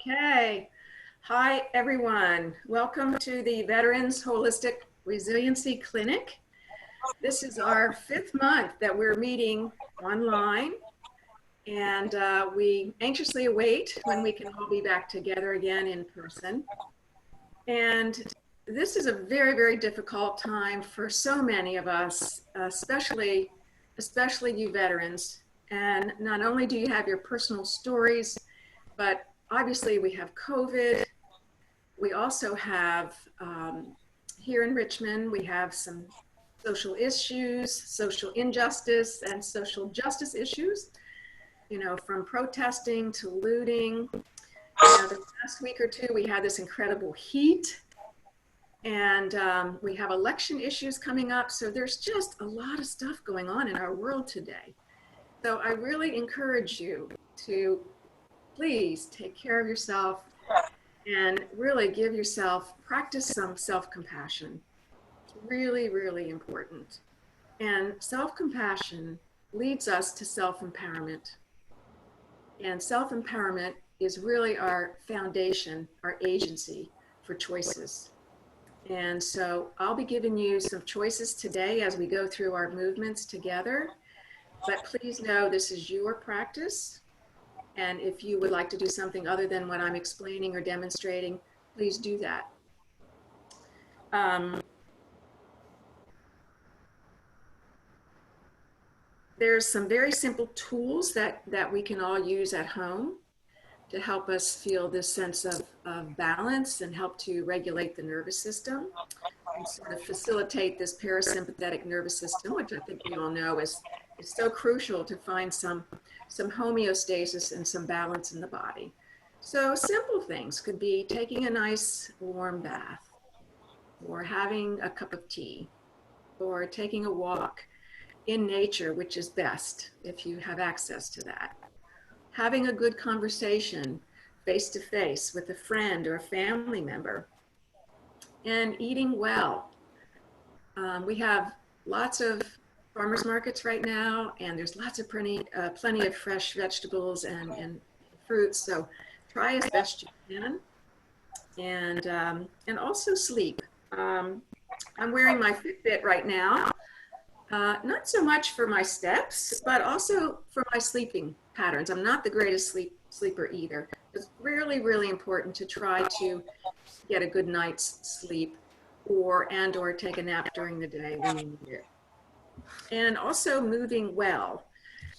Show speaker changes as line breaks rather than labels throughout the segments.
Okay. Hi, everyone. Welcome to the Veterans Holistic Resiliency Clinic. This is our 5th month that we're meeting online, and we anxiously await when we can all be back together again in person. And this is a very, very difficult time for so many of us, especially you veterans. And not only do you have your personal stories, but obviously we have COVID. We also have, here in Richmond, we have some social issues, social injustice, and social justice issues, from protesting to looting. The last week or two, we had this incredible heat, and we have election issues coming up. So there's just a lot of stuff going on in our world today. So I really encourage you to please take care of yourself and really practice some self-compassion. It's really, really important. And self-compassion leads us to self-empowerment. And self-empowerment is really our foundation, our agency for choices. And so I'll be giving you some choices today as we go through our movements together. But please know this is your practice. And if you would like to do something other than what I'm explaining or demonstrating, please do that. There's some very simple tools that we can all use at home to help us feel this sense of balance and help to regulate the nervous system and sort of facilitate this parasympathetic nervous system, which I think we all know is so crucial to find some homeostasis and some balance in the body. So simple things could be taking a nice warm bath, or having a cup of tea, or taking a walk in nature, which is best if you have access to that. Having a good conversation face to face with a friend or a family member, and eating well. We have lots of farmers markets right now, and there's lots of plenty of fresh vegetables and fruits. So try as best you can, and also sleep. I'm wearing my Fitbit right now, not so much for my steps, but also for my sleeping patterns. I'm not the greatest sleeper either. It's really, really important to try to get a good night's sleep, or take a nap during the day when you need it. And also moving well.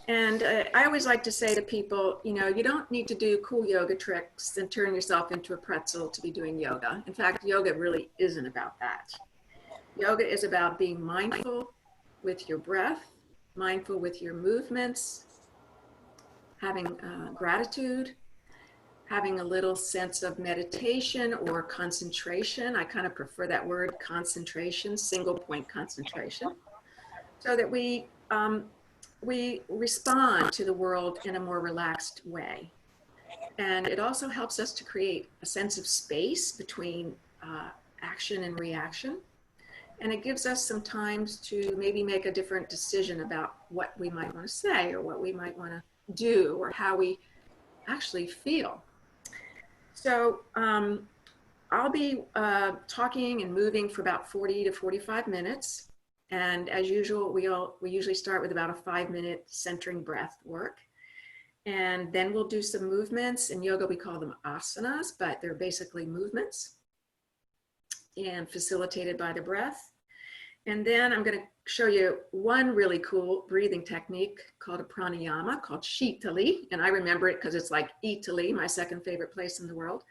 And I always like to say to people, you don't need to do cool yoga tricks and turn yourself into a pretzel to be doing yoga. In fact, yoga really isn't about that. Yoga is about being mindful with your breath, mindful with your movements, having gratitude, having a little sense of meditation or concentration. I kind of prefer that word, concentration, single point concentration, so that we respond to the world in a more relaxed way. And it also helps us to create a sense of space between action and reaction. And it gives us some time to maybe make a different decision about what we might want to say, or what we might want to do, or how we actually feel. So I'll be talking and moving for about 40 to 45 minutes. And as usual, we usually start with about a 5-minute centering breath work. And then we'll do some movements. In yoga, we call them asanas, but they're basically movements and facilitated by the breath. And then I'm going to show you one really cool breathing technique called a pranayama, called Shitali. And I remember it because it's like Italy, my second favorite place in the world.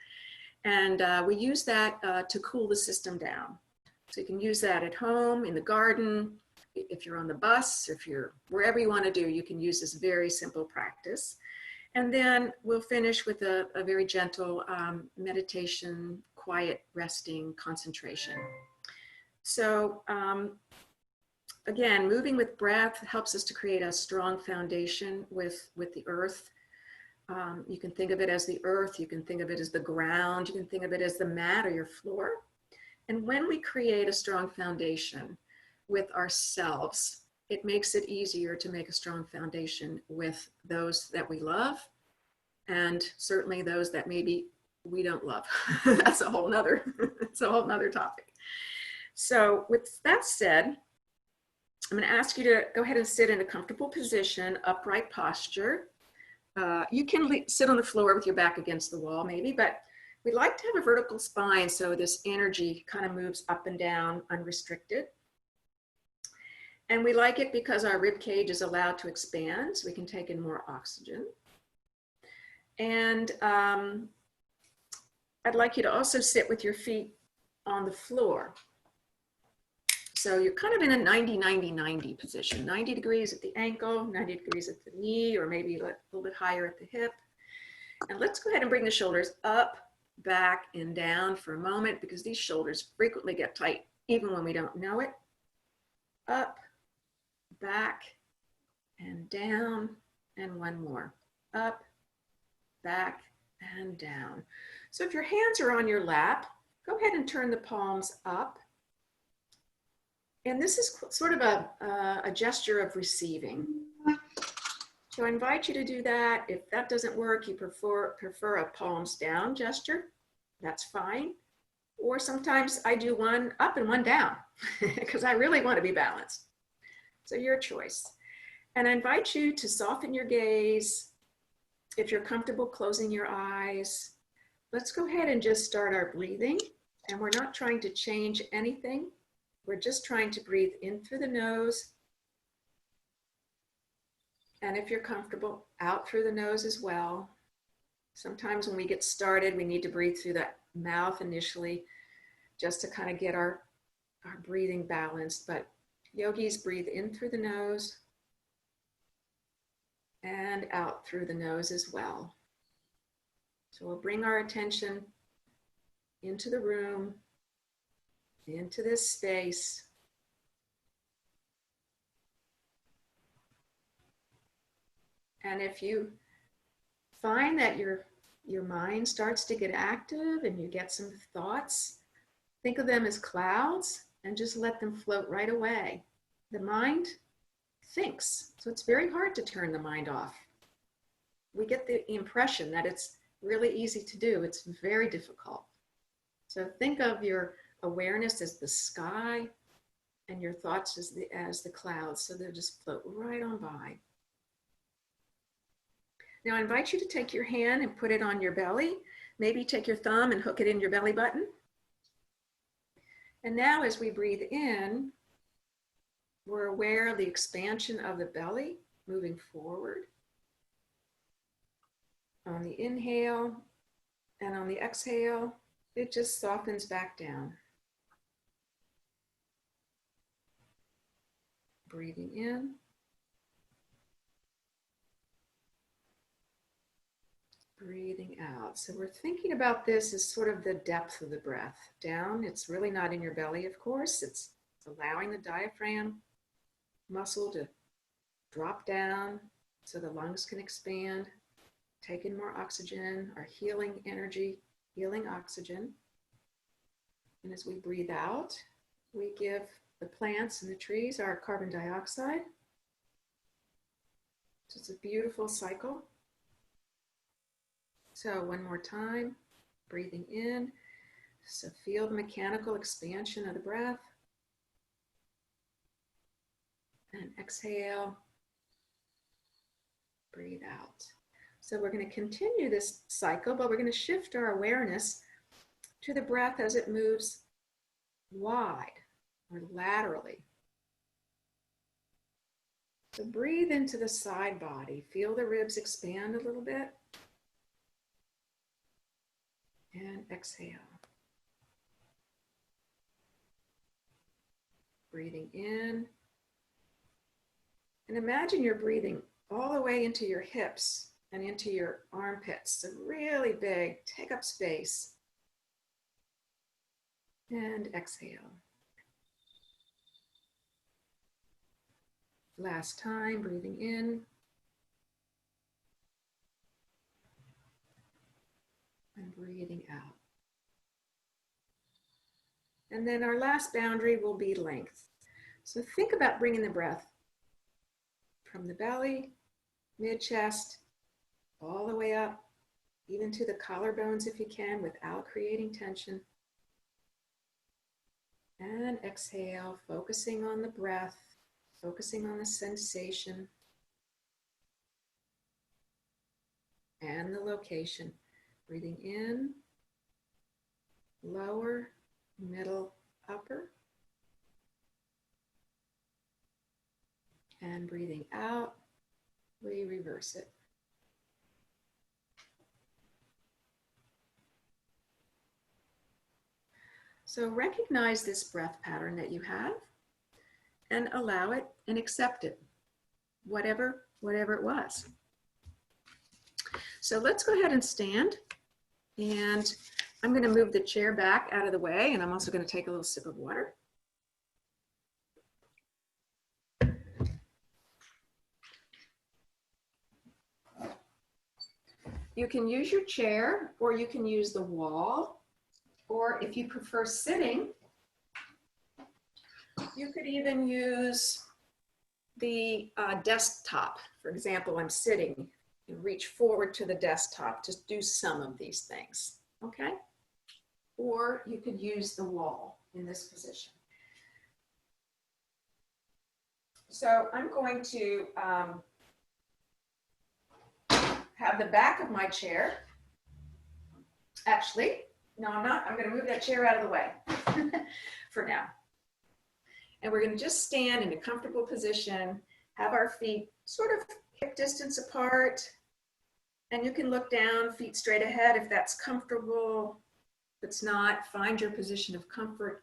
And we use that to cool the system down. So you can use that at home, in the garden, if you're on the bus, if you're wherever you want to do, you can use this very simple practice. And then we'll finish with a very gentle meditation, quiet, resting, concentration. So again, moving with breath helps us to create a strong foundation with the earth. You can think of it as the earth, you can think of it as the ground, you can think of it as the mat or your floor. And when we create a strong foundation with ourselves, it makes it easier to make a strong foundation with those that we love, and certainly those that maybe we don't love. That's a whole nother, it's a whole nother topic. So with that said, I'm going to ask you to go ahead and sit in a comfortable position, upright posture. You can sit on the floor with your back against the wall maybe, but we like to have a vertical spine so this energy kind of moves up and down unrestricted. And we like it because our rib cage is allowed to expand so we can take in more oxygen. And I'd like you to also sit with your feet on the floor. So you're kind of in a 90-90-90 position, 90 degrees at the ankle, 90 degrees at the knee, or maybe a little bit higher at the hip. And let's go ahead and bring the shoulders up, back, and down for a moment because these shoulders frequently get tight even when we don't know it. Up, back, and down, and one more. Up, back, and down. So if your hands are on your lap, go ahead and turn the palms up. And this is sort of a gesture of receiving. So I invite you to do that. If that doesn't work, you prefer a palms down gesture, that's fine. Or sometimes I do one up and one down because I really want to be balanced. So your choice. And I invite you to soften your gaze. If you're comfortable closing your eyes, let's go ahead and just start our breathing. And we're not trying to change anything. We're just trying to breathe in through the nose. And if you're comfortable, out through the nose as well. Sometimes when we get started, we need to breathe through the mouth initially, just to kind of get our breathing balanced. But yogis breathe in through the nose and out through the nose as well. So we'll bring our attention into the room, into this space. And if you find that your mind starts to get active and you get some thoughts, think of them as clouds and just let them float right away. The mind thinks, so it's very hard to turn the mind off. We get the impression that it's really easy to do. It's very difficult. So think of your awareness as the sky and your thoughts as the clouds, so they'll just float right on by. Now I invite you to take your hand and put it on your belly. Maybe take your thumb and hook it in your belly button. And now as we breathe in, we're aware of the expansion of the belly moving forward. On the inhale and on the exhale, it just softens back down. Breathing in. Breathing out. So we're thinking about this as sort of the depth of the breath. Down, it's really not in your belly, of course. It's allowing the diaphragm muscle to drop down so the lungs can expand, take in more oxygen, our healing energy, healing oxygen. And as we breathe out, we give the plants and the trees our carbon dioxide. So it's a beautiful cycle. So one more time, breathing in. So feel the mechanical expansion of the breath. And exhale, breathe out. So we're going to continue this cycle, but we're going to shift our awareness to the breath as it moves wide or laterally. So breathe into the side body. Feel the ribs expand a little bit. And exhale. Breathing in. And imagine you're breathing all the way into your hips and into your armpits. So really big, take up space. And exhale. Last time, breathing in. And breathing out. And then our last boundary will be length. So think about bringing the breath from the belly, mid-chest, all the way up even to the collarbones if you can, without creating tension. And exhale, focusing on the breath, focusing on the sensation and the location. Breathing in, lower, middle, upper. And breathing out, we reverse it. So recognize this breath pattern that you have and allow it and accept it, whatever it was. So let's go ahead and stand, and I'm going to move the chair back out of the way, and I'm also going to take a little sip of water. You can use your chair, or you can use the wall, or if you prefer sitting, you could even use the desktop. For example, I'm sitting. You reach forward to the desktop to do some of these things, okay? Or you could use the wall in this position. So I'm going to have the back of my chair. Actually, no, I'm not. I'm going to move that chair out of the way for now. And we're going to just stand in a comfortable position, have our feet sort of hip distance apart. And you can look down, feet straight ahead if that's comfortable. If it's not, find your position of comfort.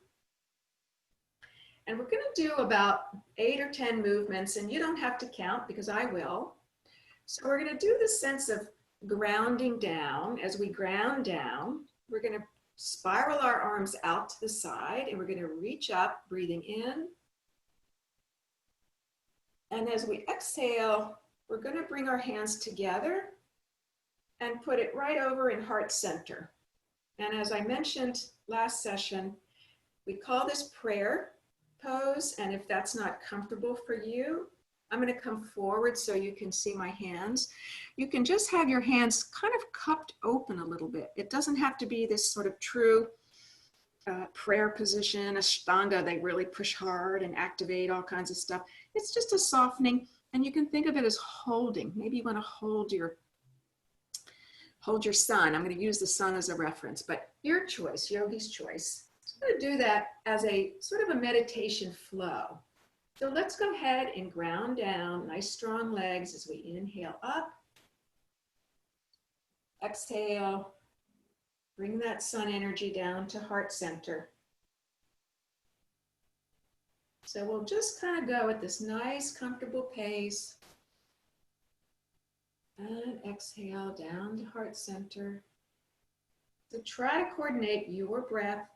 And we're going to do about 8 or 10 movements, and you don't have to count because I will. So we're going to do this sense of grounding down. As we ground down, we're going to spiral our arms out to the side, and we're going to reach up, breathing in. And as we exhale, we're going to bring our hands together and put it right over in heart center. And as I mentioned last session, we call this prayer pose. And if that's not comfortable for you, I'm going to come forward so you can see my hands. You can just have your hands kind of cupped open a little bit. It doesn't have to be this sort of true prayer position, Ashtanga. They really push hard and activate all kinds of stuff. It's just a softening, and you can think of it as holding. Maybe you want to hold your sun. I'm going to use the sun as a reference, but your choice, yogi's choice. So I'm going to do that as a sort of a meditation flow. So let's go ahead and ground down, nice strong legs as we inhale up. Exhale, bring that sun energy down to heart center. So we'll just kind of go at this nice, comfortable pace. And exhale down to heart center. So try to coordinate your breath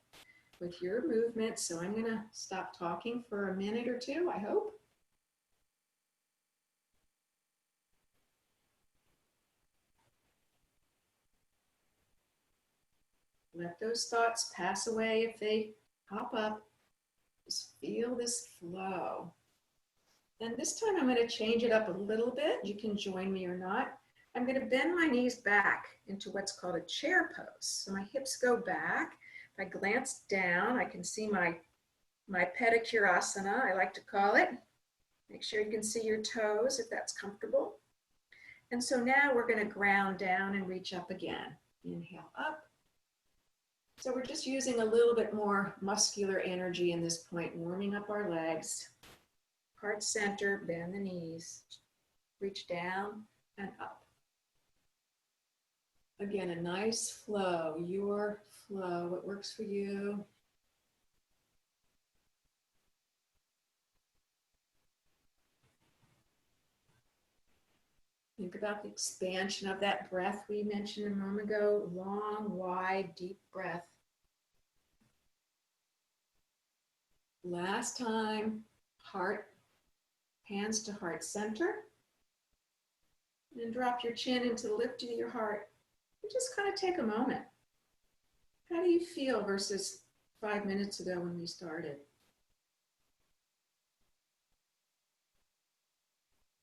with your movement. So I'm going to stop talking for a minute or two, I hope. Let those thoughts pass away if they pop up. Just feel this flow. And this time I'm going to change it up a little bit. You can join me or not. I'm going to bend my knees back into what's called a chair pose. So my hips go back. If I glance down, I can see my pedicurasana, I like to call it. Make sure you can see your toes if that's comfortable. And so now we're going to ground down and reach up again. Inhale up. So we're just using a little bit more muscular energy in this point, warming up our legs. Heart center, bend the knees. Reach down and up. Again, a nice flow, your flow, what works for you. Think about the expansion of that breath we mentioned a moment ago. Long, wide, deep breath. Last time, heart, hands to heart center. And drop your chin into the lift of your heart. And just kind of take a moment. How do you feel versus 5 minutes ago when we started?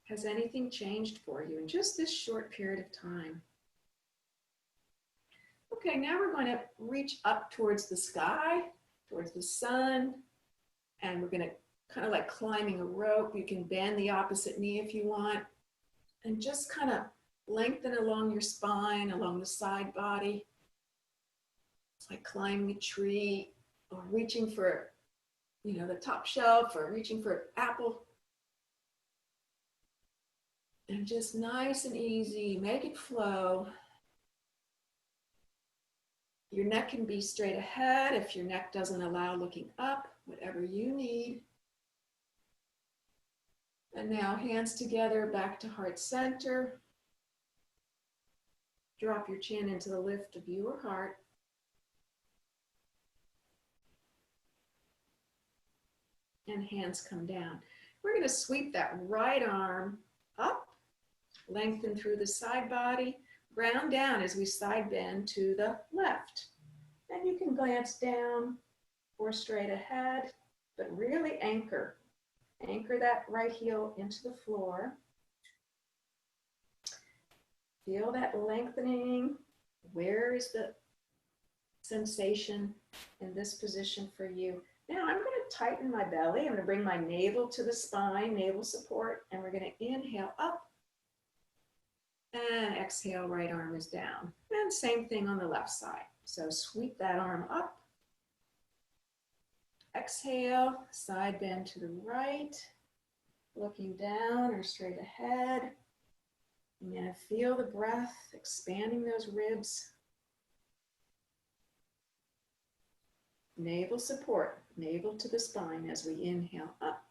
Has anything changed for you in just this short period of time? Okay, now we're going to reach up towards the sky, towards the sun, and we're going to kind of like climbing a rope. You can bend the opposite knee if you want, and just kind of lengthen along your spine, along the side body. It's like climbing a tree or reaching for, the top shelf or reaching for an apple. And just nice and easy, make it flow. Your neck can be straight ahead if your neck doesn't allow looking up, whatever you need. And now hands together, back to heart center. Drop your chin into the lift of your heart. And hands come down. We're going to sweep that right arm up, lengthen through the side body, ground down as we side bend to the left. And you can glance down or straight ahead, but really anchor. Anchor that right heel into the floor. Feel that lengthening. Where is the sensation in this position for you? Now I'm going to tighten my belly. I'm going to bring my navel to the spine, navel support, and we're going to inhale up. And exhale, right arm is down. And same thing on the left side. So sweep that arm up. Exhale, side bend to the right, looking down or straight ahead. You're going to feel the breath expanding those ribs. Navel support, navel to the spine as we inhale up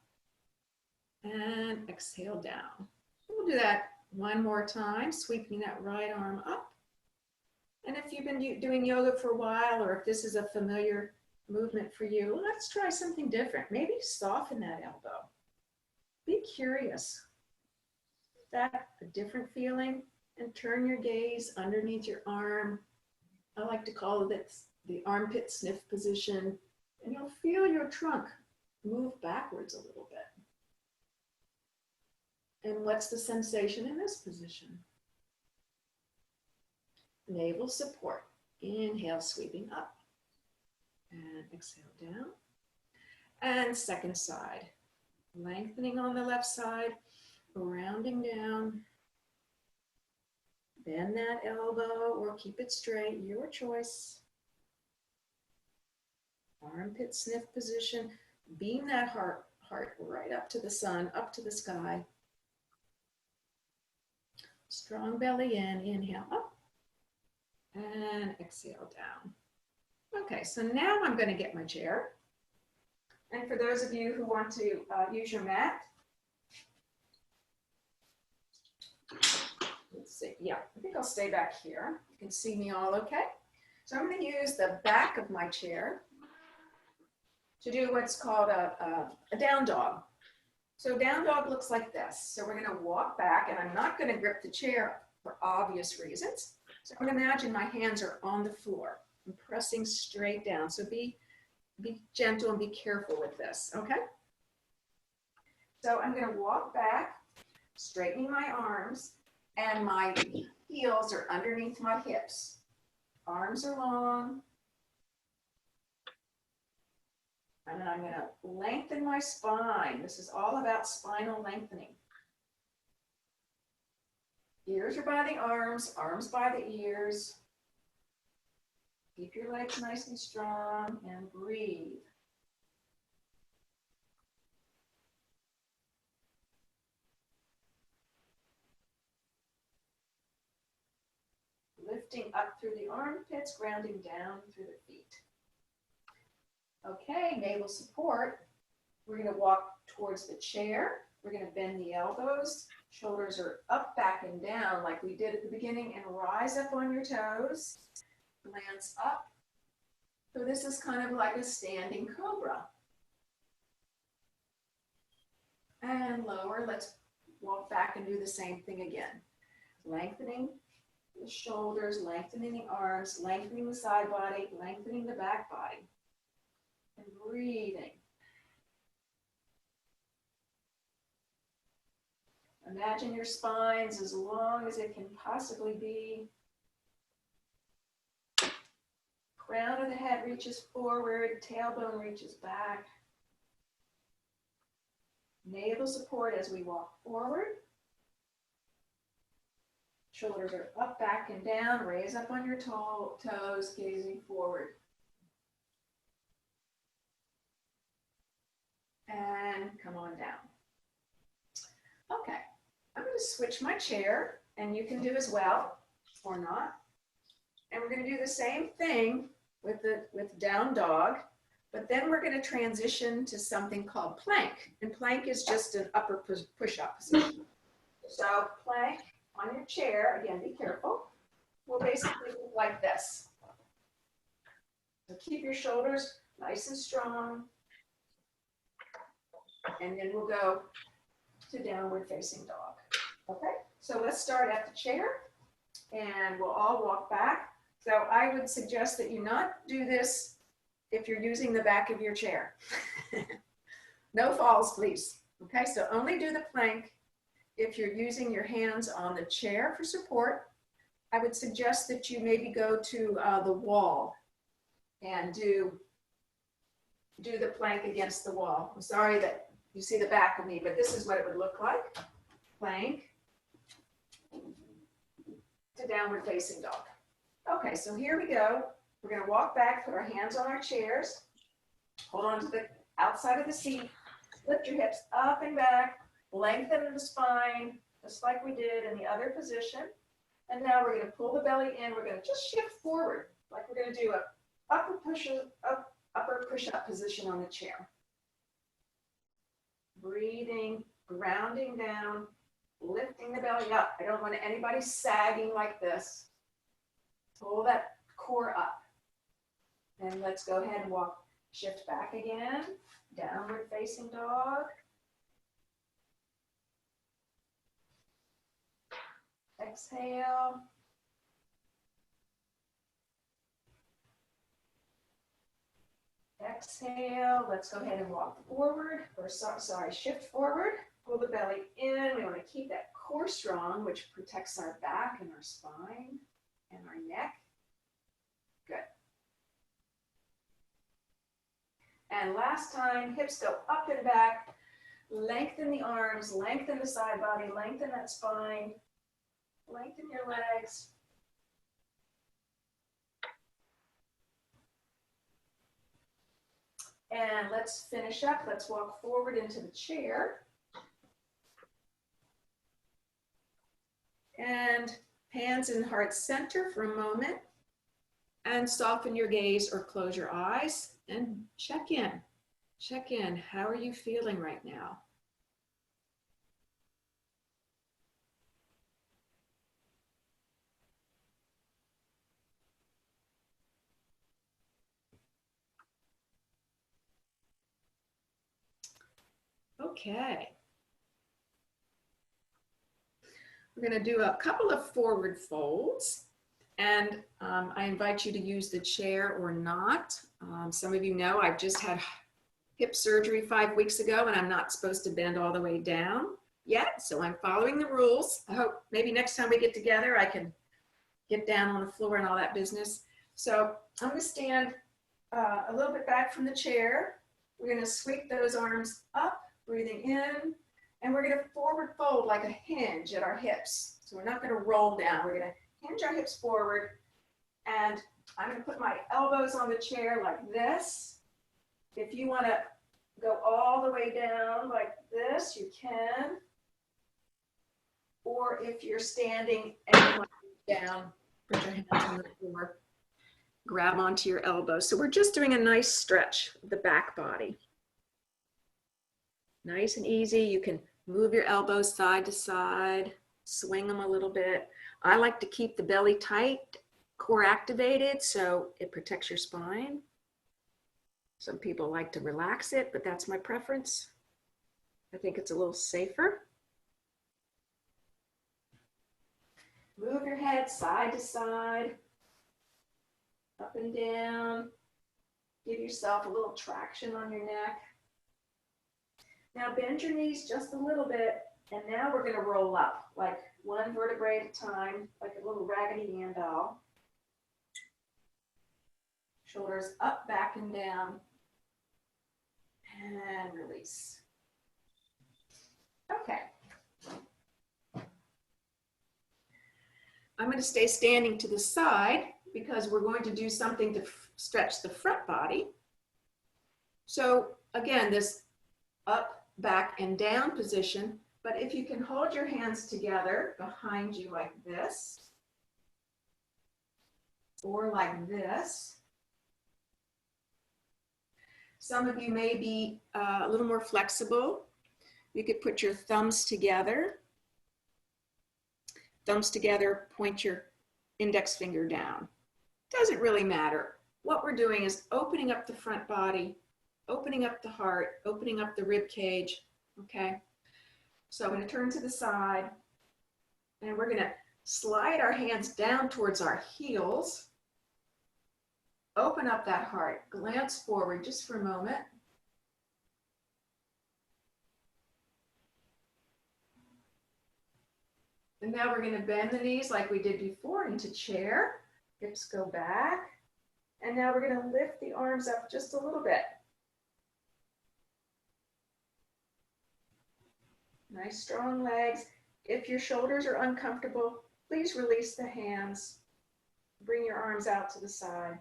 and exhale down. We'll do that one more time, sweeping that right arm up. And if you've been doing yoga for a while, or if this is a familiar movement for you, let's try something different. Maybe soften that elbow. Be curious. Is that a different feeling? And turn your gaze underneath your arm. I like to call it the armpit sniff position. And you'll feel your trunk move backwards a little bit. And what's the sensation in this position? Navel support. Inhale, sweeping up. And exhale down. And second side. Lengthening on the left side, rounding down. Bend that elbow or keep it straight, your choice. Armpit sniff position. Beam that heart right up to the sun, up to the sky. Strong belly in, inhale up. And exhale down. Okay, so now I'm going to get my chair. And for those of you who want to use your mat, let's see, yeah, I think I'll stay back here. You can see me all okay. So I'm going to use the back of my chair to do what's called a down dog. So down dog looks like this. So we're going to walk back, and I'm not going to grip the chair for obvious reasons. So I'm going to imagine my hands are on the floor. I'm pressing straight down. So be gentle and be careful with this, okay? So I'm going to walk back, straightening my arms, and my heels are underneath my hips. Arms are long. And then I'm going to lengthen my spine. This is all about spinal lengthening. Ears are by the arms by the ears. Keep your legs nice and strong and breathe. Lifting up through the armpits, grounding down through the feet. Okay, navel support. We're going to walk towards the chair. We're going to bend the elbows. Shoulders are up, back, and down like we did at the beginning, and rise up on your toes. Glance up. So this is kind of like a standing cobra. And lower. Let's walk back and do the same thing again. Lengthening the shoulders, lengthening the arms, lengthening the side body, lengthening the back body. And breathing. Imagine your spine's as long as it can possibly be. Crown of the head reaches forward, tailbone reaches back. Navel support as we walk forward. Shoulders are up, back, and down. Raise up on your toes, gazing forward. And come on down. Okay, I'm going to switch my chair, and you can do as well, or not. And we're going to do the same thing with down dog, but then we're going to transition to something called plank. And plank is just an upper push-up position. So plank on your chair, again, be careful, will basically look like this. So keep your shoulders nice and strong. And then we'll go to downward facing dog. Okay, so let's start at the chair and we'll all walk back. So I would suggest that you not do this if you're using the back of your chair. No falls, please. Okay, so only do the plank if you're using your hands on the chair for support. I would suggest that you maybe go to the wall and do the plank against the wall. I'm sorry that you see the back of me, but this is what it would look like. Plank to downward facing dog. Okay, so here we go. We're going to walk back, put our hands on our chairs, hold on to the outside of the seat, lift your hips up and back, lengthen the spine, just like we did in the other position. And now we're going to pull the belly in. We're going to just shift forward, like we're going to do a upper push-up position on the chair. Breathing, grounding down, lifting the belly up. I don't want anybody sagging like this. Pull that core up. And let's go ahead and walk, shift back again, downward facing dog. Exhale. Exhale. Let's go ahead and walk forward, or sorry, shift forward. Pull the belly in. We want to keep that core strong, which protects our back and our spine and our neck. Good. And last time, hips go up and back. Lengthen the arms, lengthen the side body, lengthen that spine, lengthen your legs. And let's finish up. Let's walk forward into the chair. And hands in heart center for a moment. And soften your gaze or close your eyes and check in. Check in. How are you feeling right now? Okay. We're going to do a couple of forward folds, and I invite you to use the chair or not. Some of you know I've just had hip surgery 5 weeks ago, and I'm not supposed to bend all the way down yet, so I'm following the rules. I hope maybe next time we get together I can get down on the floor and all that business. So I'm going to stand a little bit back from the chair. We're going to sweep those arms up, breathing in, and we're going to forward fold like a hinge at our hips. So we're not going to roll down. We're going to hinge our hips forward, and I'm going to put my elbows on the chair like this. If you want to go all the way down like this, you can. Or if you're standing and you want to go down, put your hands on the floor, grab onto your elbows. So we're just doing a nice stretch of the back body. Nice and easy. You can move your elbows side to side, swing them a little bit. I like to keep the belly tight, core activated, so it protects your spine. Some people like to relax it, but that's my preference. I think it's a little safer. Move your head side to side, up and down. Give yourself a little traction on your neck. Now bend your knees just a little bit, and now we're going to roll up, like one vertebrae at a time, like a little Raggedy Ann doll. Shoulders up, back, and down. And release. Okay. I'm going to stay standing to the side because we're going to do something to stretch the front body. So again, this up, back, and down position, but if you can hold your hands together behind you like this, or like this. Some of you may be a little more flexible. You could put your thumbs together. Thumbs together, point your index finger down. Doesn't really matter. What we're doing is opening up the front body, opening up the heart, opening up the rib cage, okay? So I'm going to turn to the side, and we're going to slide our hands down towards our heels. Open up that heart, glance forward just for a moment. And now we're going to bend the knees like we did before into chair. Hips go back. And now we're going to lift the arms up just a little bit. Nice strong legs. If your shoulders are uncomfortable, please release the hands. Bring your arms out to the side.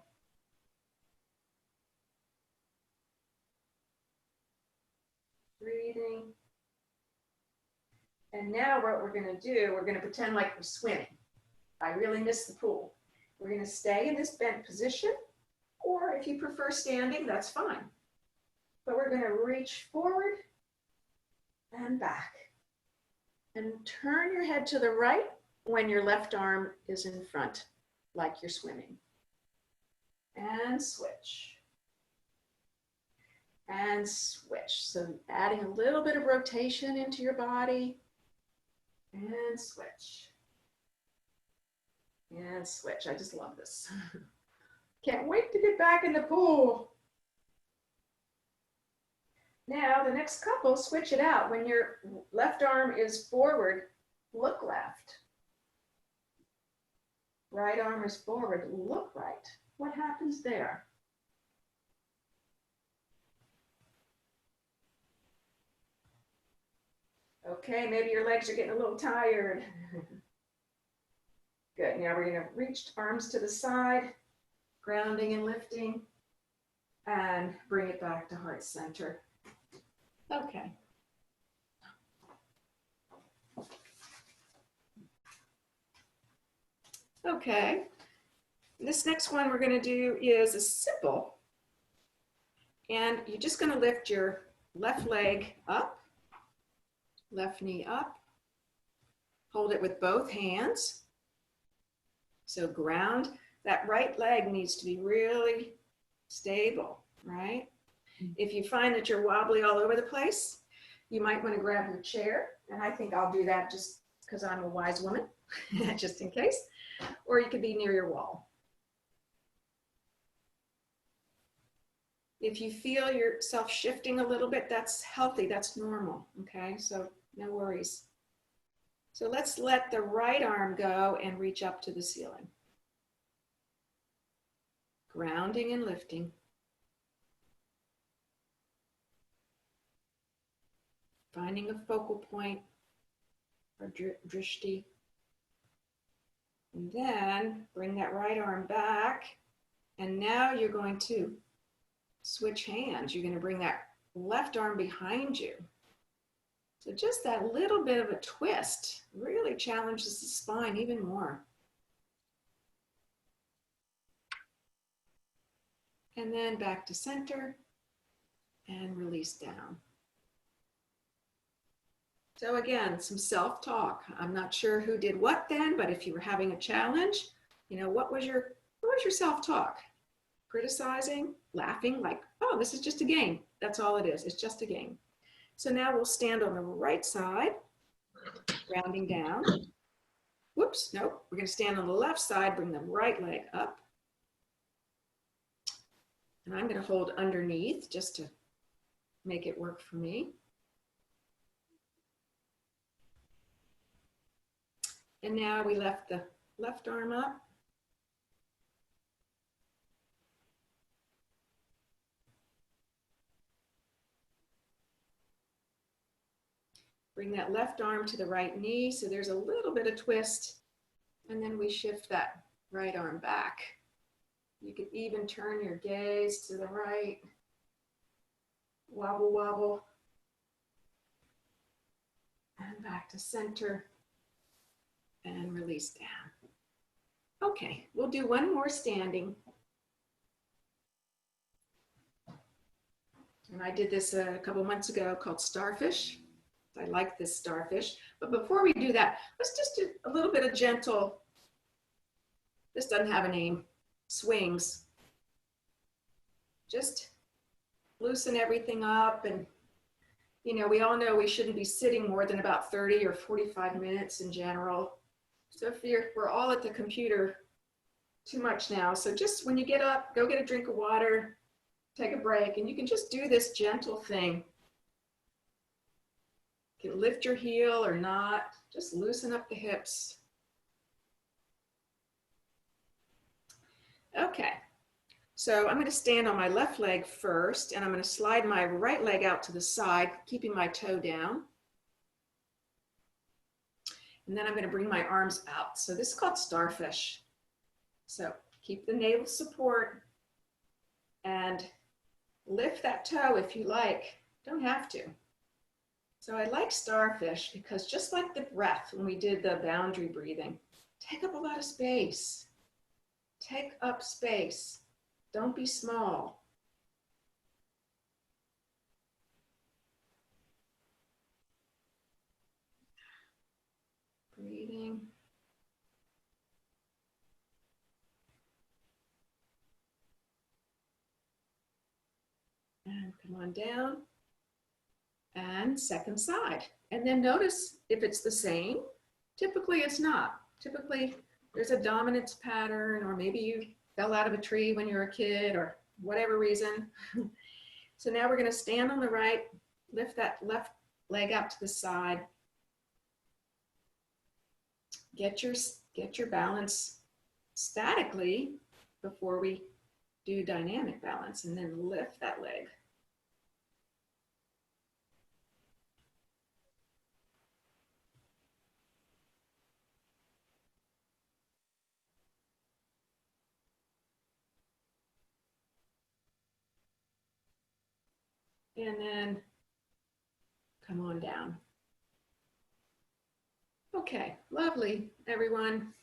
Breathing. And now what we're going to do, we're going to pretend like we're swimming. I really miss the pool. We're going to stay in this bent position, or if you prefer standing, that's fine. But we're going to reach forward and back. And turn your head to the right when your left arm is in front, like you're swimming. And switch. And switch. So adding a little bit of rotation into your body. And switch. And switch. I just love this. Can't wait to get back in the pool. Now, the next couple, switch it out. When your left arm is forward, look left. Right arm is forward, look right. What happens there? Okay, maybe your legs are getting a little tired. Good, now we're gonna reach arms to the side, grounding and lifting, and bring it back to heart center. Okay. Okay, this next one we're gonna do is a simple, and you're just gonna lift your left leg up, left knee up, hold it with both hands. So ground, that right leg needs to be really stable, right? If you find that you're wobbly all over the place, you might want to grab your chair, and I think I'll do that just because I'm a wise woman, just in case, or you could be near your wall. If you feel yourself shifting a little bit, that's healthy, that's normal, okay? So no worries. So let's let the right arm go and reach up to the ceiling. Grounding and lifting. Finding a focal point or drishti. And then bring that right arm back. And now you're going to switch hands. You're going to bring that left arm behind you. So just that little bit of a twist really challenges the spine even more. And then back to center and release down. So again, some self-talk. I'm not sure who did what then, but if you were having a challenge, you know, what was your self-talk? Criticizing, laughing, like, oh, this is just a game. That's all it is. It's just a game. So now we'll stand on the right side, rounding down. Whoops, nope. We're going to stand on the left side, bring the right leg up. And I'm going to hold underneath just to make it work for me. And now we left the left arm up. Bring that left arm to the right knee. So there's a little bit of twist. And then we shift that right arm back. You can even turn your gaze to the right. Wobble, wobble. And back to center. And release down. Okay, we'll do one more standing. And I did this a couple months ago called Starfish. I like this Starfish. But before we do that, let's just do a little bit of gentle, this doesn't have a name, swings. Just loosen everything up. And, you know, we all know we shouldn't be sitting more than about 30 or 45 minutes in general. So if we're all at the computer too much now. So just when you get up, go get a drink of water, take a break, and you can just do this gentle thing. You can lift your heel or not, just loosen up the hips. Okay, so I'm going to stand on my left leg first, and I'm going to slide my right leg out to the side, keeping my toe down. And then I'm going to bring my arms out. So this is called Starfish. So keep the navel support and lift that toe if you like. Don't have to. So I like Starfish because just like the breath when we did the boundary breathing, take up a lot of space. Take up space. Don't be small. Breathing. And come on down. And second side. And then notice if it's the same. Typically it's not. Typically there's a dominance pattern, or maybe you fell out of a tree when you were a kid or whatever reason. So now we're going to stand on the right, lift that left leg out to the side. Get your balance statically before we do dynamic balance, and then lift that leg. And then come on down. Okay, lovely, everyone.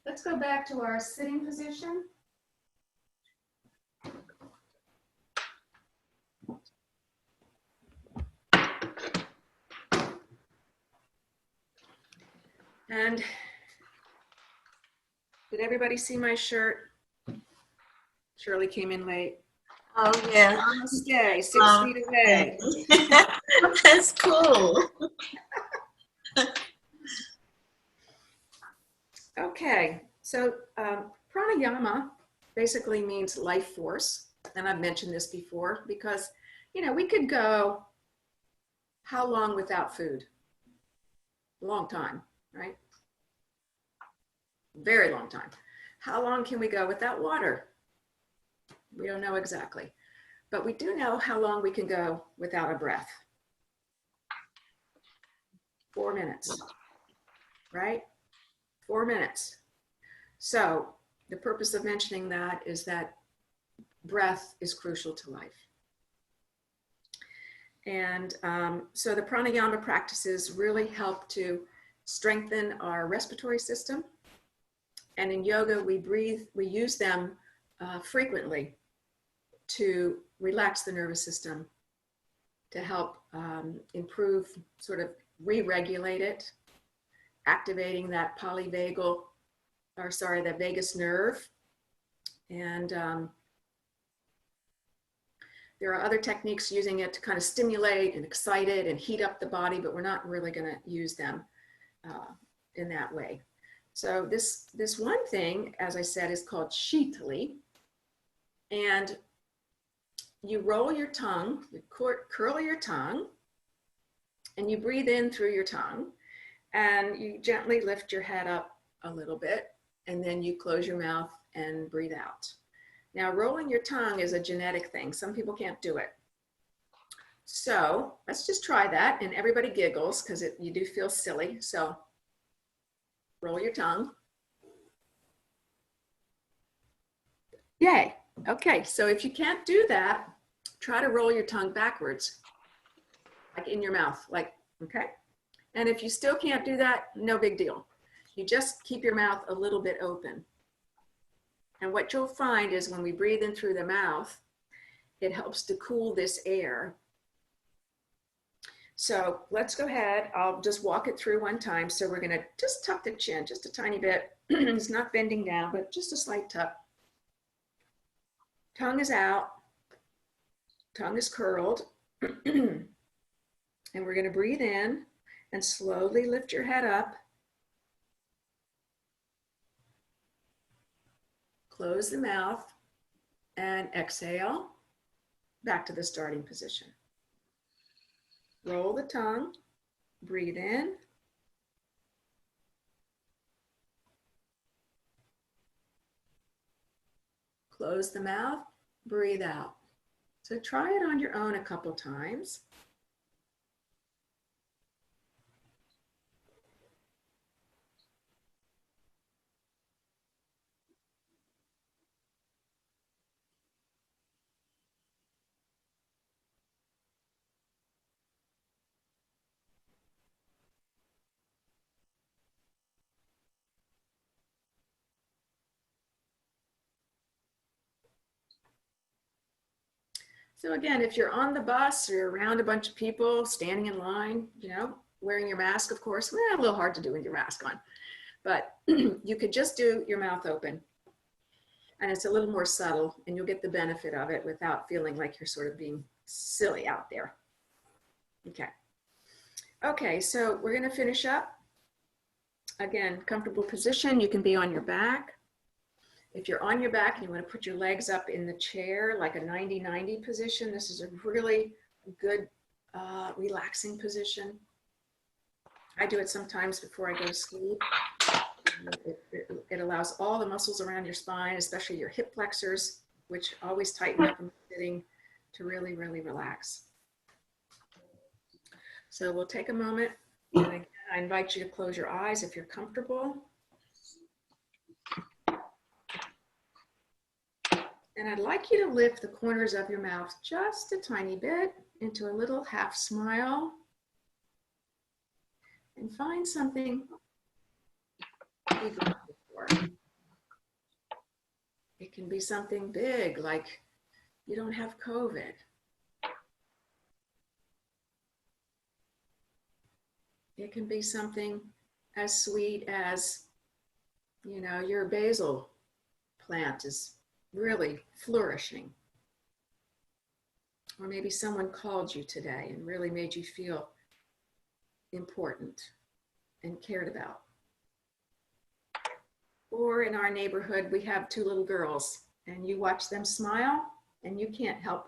Let's go back to our sitting position. And did everybody see my shirt? Shirley came in late.
Oh, yeah.
Namaste, 6 feet away.
That's cool.
Okay, so pranayama basically means life force. And I've mentioned this before because, you know, we could go how long without food? A long time, right? Very long time. How long can we go without water? We don't know exactly, but we do know how long we can go without a breath. 4 minutes, right? 4 minutes. So the purpose of mentioning that is that breath is crucial to life. And so the pranayama practices really help to strengthen our respiratory system. And in yoga, we use them frequently to relax the nervous system, to help improve, sort of re-regulate it, activating that the vagus nerve. And there are other techniques using it to kind of stimulate and excite it and heat up the body, but we're not really going to use them in that way. So this one thing, as I said, is called shitali. And you roll your tongue, you curl your tongue, and you breathe in through your tongue, and you gently lift your head up a little bit, and then you close your mouth and breathe out. Now, rolling your tongue is a genetic thing. Some people can't do it. So let's just try that. And everybody giggles because you do feel silly. So roll your tongue. Yay. Okay, so if you can't do that, try to roll your tongue backwards, like in your mouth, like, okay? And if you still can't do that, no big deal. You just keep your mouth a little bit open. And what you'll find is when we breathe in through the mouth, it helps to cool this air. So let's go ahead. I'll just walk it through one time. So we're gonna just tuck the chin just a tiny bit. It's not bending down, but just a slight tuck. Tongue is out, tongue is curled. And we're gonna breathe in and slowly lift your head up. Close the mouth and exhale back to the starting position. Roll the tongue, breathe in. Close the mouth, breathe out. So try it on your own a couple times. So again, if you're on the bus or you're around a bunch of people standing in line, wearing your mask, of course, a little hard to do with your mask on, but you could just do your mouth open. And it's a little more subtle and you'll get the benefit of it without feeling like you're sort of being silly out there. Okay. Okay, so we're gonna finish up. Again, comfortable position, you can be on your back. If you're on your back and you want to put your legs up in the chair, like a 90-90 position, this is a really good, relaxing position. I do it sometimes before I go to sleep. It allows all the muscles around your spine, especially your hip flexors, which always tighten up when sitting, to really, really relax. So we'll take a moment. And again, I invite you to close your eyes if you're comfortable. And I'd like you to lift the corners of your mouth just a tiny bit into a little half smile. And find something to be grateful for. It can be something big, like you don't have COVID. It can be something as sweet as, your basil plant is really flourishing. Or maybe someone called you today and really made you feel important and cared about. Or in our neighborhood, we have 2 little girls and you watch them smile and you can't help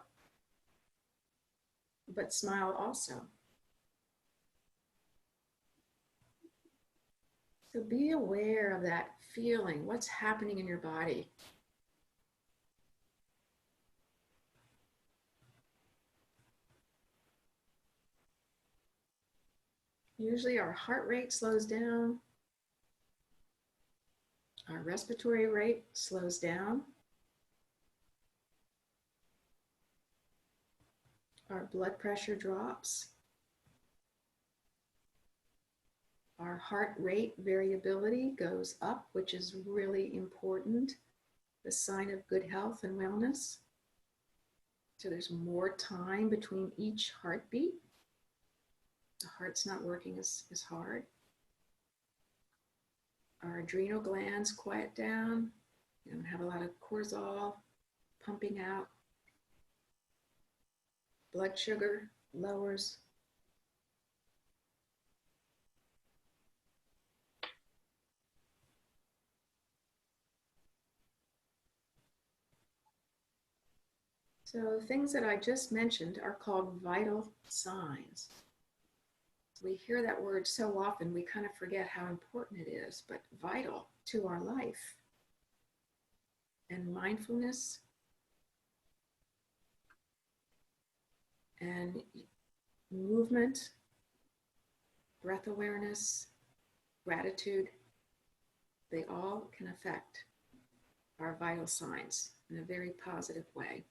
but smile also. So be aware of that feeling, what's happening in your body. Usually our heart rate slows down. Our respiratory rate slows down. Our blood pressure drops. Our heart rate variability goes up, which is really important, the sign of good health and wellness. So there's more time between each heartbeat. The heart's not working as hard. Our adrenal glands quiet down. You don't have a lot of cortisol pumping out. Blood sugar lowers. So things that I just mentioned are called vital signs. We hear that word so often, we kind of forget how important it is, but vital to our life. And mindfulness and movement, breath awareness, gratitude, they all can affect our vital signs in a very positive way.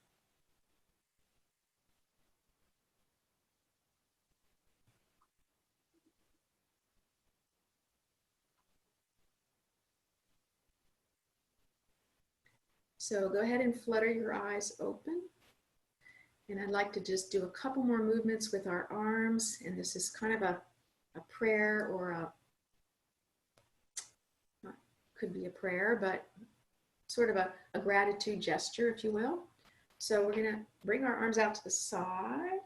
So go ahead and flutter your eyes open. And I'd like to just do a couple more movements with our arms. And this is kind of a prayer, or could be a prayer, but sort of a gratitude gesture, if you will. So we're going to bring our arms out to the side.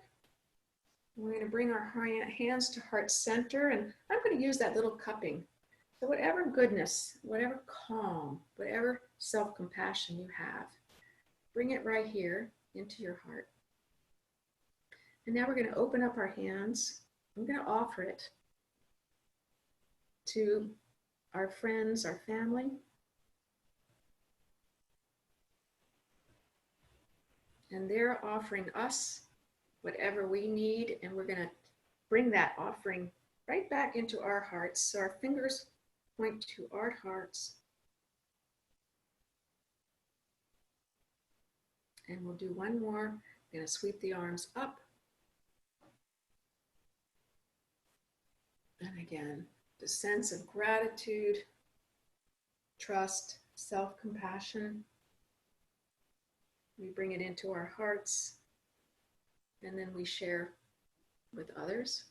We're going to bring our hands to heart center. And I'm going to use that little cupping. So whatever goodness, whatever calm, whatever self-compassion you have, bring it right here into your heart. And now we're going to open up our hands. I'm going to offer it to our friends, our family. And they're offering us whatever we need. And we're going to bring that offering right back into our hearts. So our fingers point to our hearts. And we'll do one more. I'm going to sweep the arms up. And again, the sense of gratitude, trust, self-compassion. We bring it into our hearts, and then we share with others.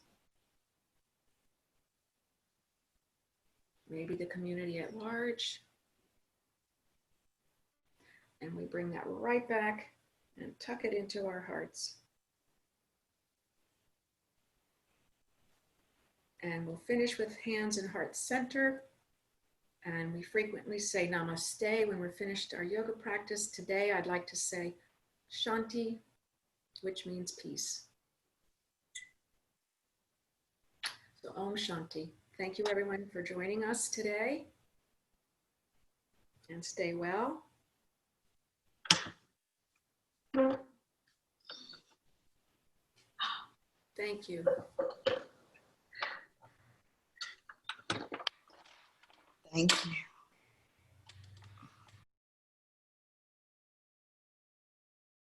Maybe the community at large. And we bring that right back and tuck it into our hearts. And we'll finish with hands in heart center. And we frequently say namaste when we're finished our yoga practice. Today, I'd like to say shanti, which means peace. So Om Shanti. Thank you everyone for joining us today. And stay well. Thank you.
Thank you.